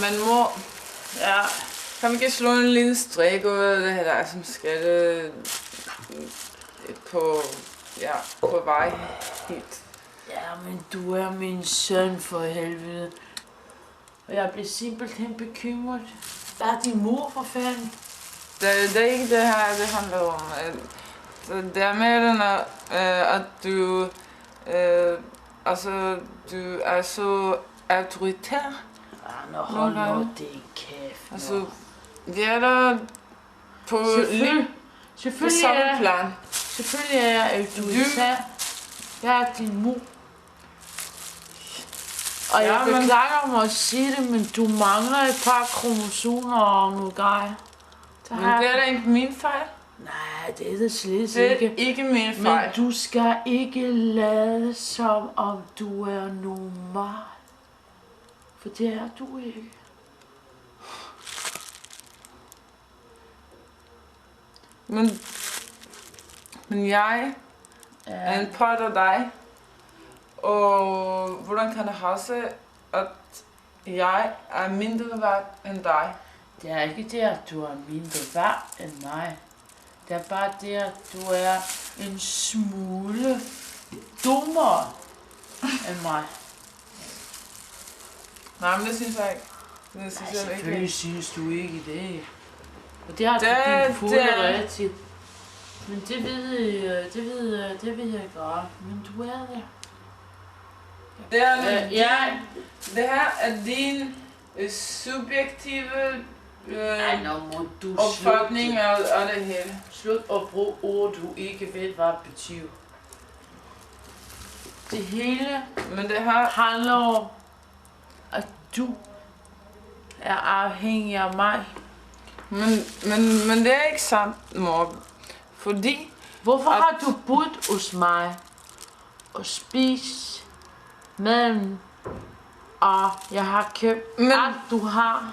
Men mor, ja, kan vi ikke slå en lille strik ud af det her, der som skal på vej hit? Ja, men du er min søn for helvede. Og jeg bliver simpelthen bekymret. Hvad er din mor for fanden? Det er ikke det her, det handler om. Det er mere den, at du, du er så autoritær. Nå, hold nu det kæft. Altså, vi er der på samme plan. Selvfølgelig er jeg autoritær. Jeg er din mor. Og jeg beklager mig at sige det, men du mangler et par kromosomer og noget grej. Men det er da ikke min fejl. Nej, det er det slet ikke. Det er ikke min fejl. Men du skal ikke lade som om du er normal. For det er du ikke. Men jeg er en part af dig. Og hvordan kan det have sig, at jeg er mindre værd end dig? Det er ikke det, at du er mindre værd end mig. Det er bare det, at du er en smule dummere end mig. Nej, men det synes jeg ikke. Det synes jeg selvfølgelig ikke. Synes du ikke det. Og det har du din fulde ret til. Men det ved jeg godt. Men du er det. Det her er din subjektive opfatning af det hele. Slut at bruge ord, du ikke ved, hvad det betyder. Det hele handler om, at du er afhængig af mig. Men det er ikke sandt, mor. Fordi... Hvorfor har du boet hos mig og spist maden, og jeg har købt alt, du har?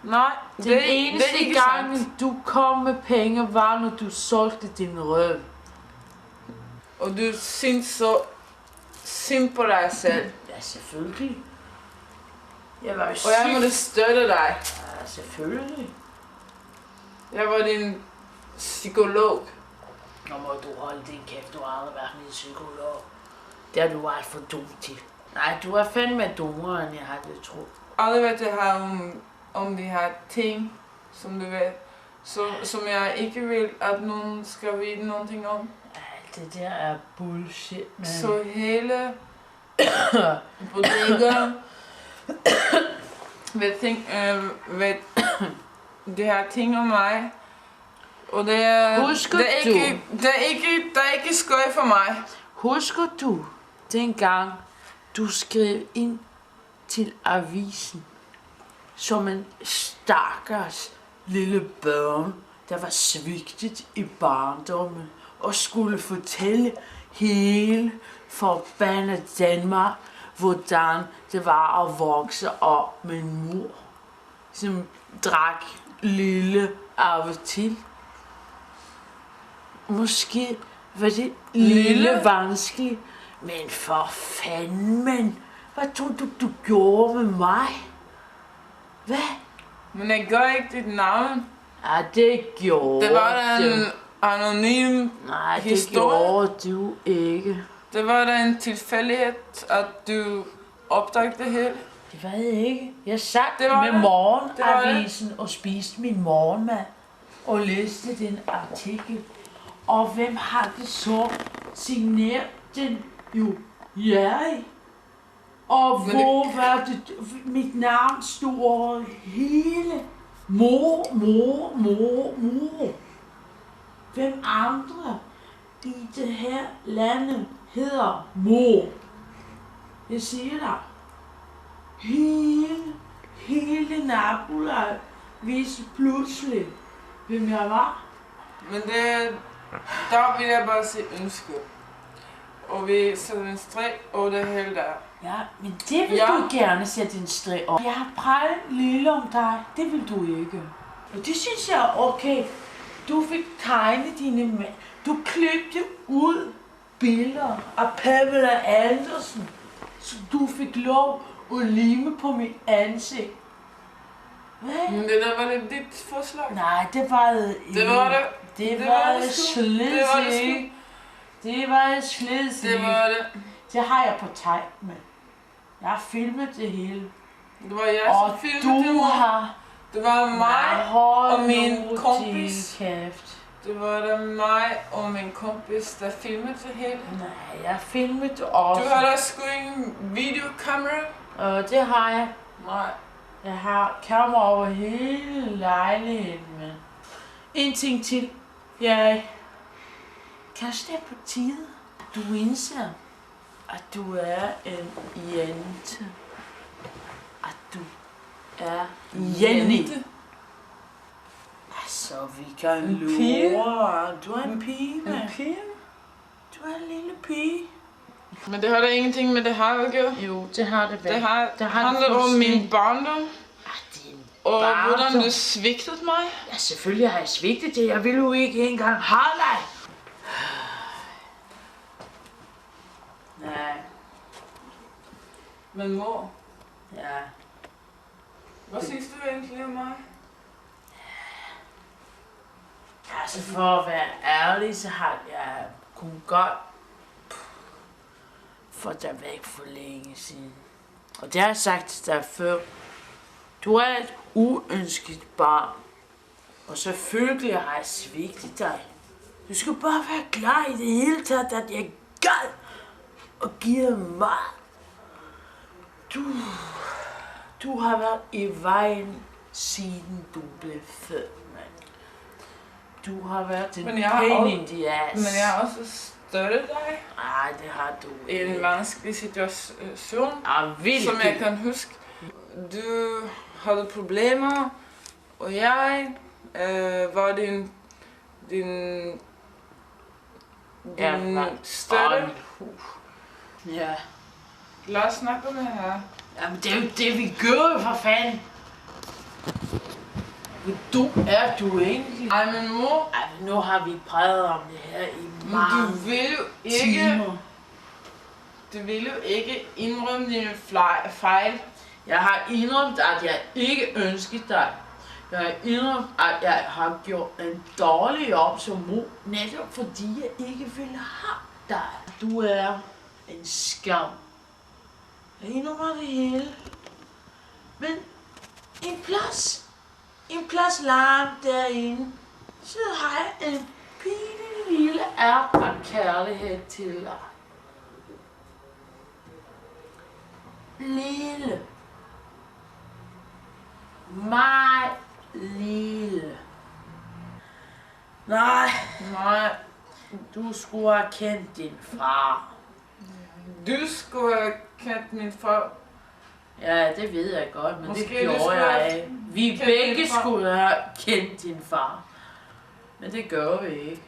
Nej, den eneste gang, sandt. Du kom med penge, var, når du solgte din røv. Og du synes så synd på dig selv. Ja, selvfølgelig. Jeg var og jeg måtte støtte dig. Ja, selvfølgelig. Jeg var din psykolog. Nå må du holde din kæft, du har aldrig været min psykolog. Det har du alt for dumt til. Nej, du er fandme dummere, end jeg havde troet. Aldrig ved det her om de her ting, som du ved, som jeg ikke vil, at nogen skal vide noget om. Det der er bullshit, man. Så hele bodega ved det her ting om mig. Og det er ikke skøj for mig. Husker du dengang du skrev ind til avisen som en stakkels lille børn, der var svigtet i barndommen og skulle fortælle hele forbandet Danmark, hvordan det var at vokse op med en mor, som drak lille af og til. Måske var det lille vanskeligt, men for fanden, men hvad tror du gjorde med mig? Hvad? Men jeg gør ikke dit navn. Ja, det gjorde det. var da en anonym historie. Nej, det gjorde du ikke. Det var da en tilfældighed, at du opdagede det hele. Det var jeg ikke. Jeg sad med morgenavisen og spiste min morgenmad og læste den artikel. Og hvem har det så signeret den? Jo, jeg. Og men hvor var det? Mit navn stod over hele. Mor. Hvem andre i det her lande hedder mor? Jeg siger dig. Hele Nabolag vidste pludselig, hvem jeg var. Men der vil jeg bare sige ønske. Og vi sætter en strik over det hele der. Ja, men det vil du gerne sætte en strik over. Jeg har præget lille om dig. Det vil du ikke. Og det synes jeg er okay. Du fik tegnet dine mænd. Du klippede ud billeder af Pamela Andersen. Så du fik lov at lime på mit ansigt. Hvad? Men det der var det dit forslag. Nej, det var det ikke. Det var det. Det var det sgu. slet Det var det ikke. Det var det slet Det ikke. var det. Det har jeg på tegn med. Jeg har filmet det hele. Det var jeg, Og som filmede det, du mor. har... Det var mig hold og min nu kompis. din kæft. Det var da mig og min kompis, der filmede det hele. Nej, jeg har filmet det også. Du har da sgu en videokamera? Og det har jeg. Nej. Jeg har kamera over hele lejligheden med. En ting til. Jeg... Kanskje det er på tide, du indser, at du er en jente. At du er Jenny. Altså, vi kan En pige? lure. Du er en pige, En mand. pige? Du er en lille pige. Men det har da ingenting med det her at gøre. Jo, det har det været. Det har det handlet om fuldstændig. min barndom. Din Og barndom. hvordan du svigtede mig. Ja, selvfølgelig har jeg svigtet det. Jeg vil jo ikke engang have dig. Nej, Men mor, ja. hvad synes du egentlig om mig? Altså for at være ærlig, så har jeg kun godt få dig væk for længe siden. Og det har jeg sagt til dig før. Du er et uønsket barn. Og selvfølgelig har jeg svigtet dig. Du skal bare være klar i det hele taget, at jeg gad og giver mig. Du har været i vejen, siden du blev født, mand. Du har været en Men jeg har pain også- in the ass. Men jeg har også støttet dig Nej, det har du i en ikke. vanskelig situation, Vildt. som jeg kan huske. Du havde problemer, og jeg var din støtte. Ja. Lad os snakke om det her. Jamen, det er jo det, vi gør, for fanden. Du er du egentlig. Ej, men mor, Ej, nu har vi præget om det her i du mange vil jo ikke, timer. du vil jo ikke indrømme dine fejl. Jeg har indrømt, at jeg ikke ønsker dig. Jeg har indrømt, at jeg har gjort en dårlig job som mor, netop fordi jeg ikke ville have dig. Du er en skam. Jeg indrømmer det hele. Men en plads larm derinde, så har jeg en pinlig lille ærp af kærlighed til dig. Lille. Meget lille. Nej, du skulle have kendt din far. Du skulle have kendt min far. Ja, det ved jeg godt, men Måske det du gjorde skulle jeg have ikke. Vi kendt begge din far. skulle have kendt din far. Men det gør vi ikke.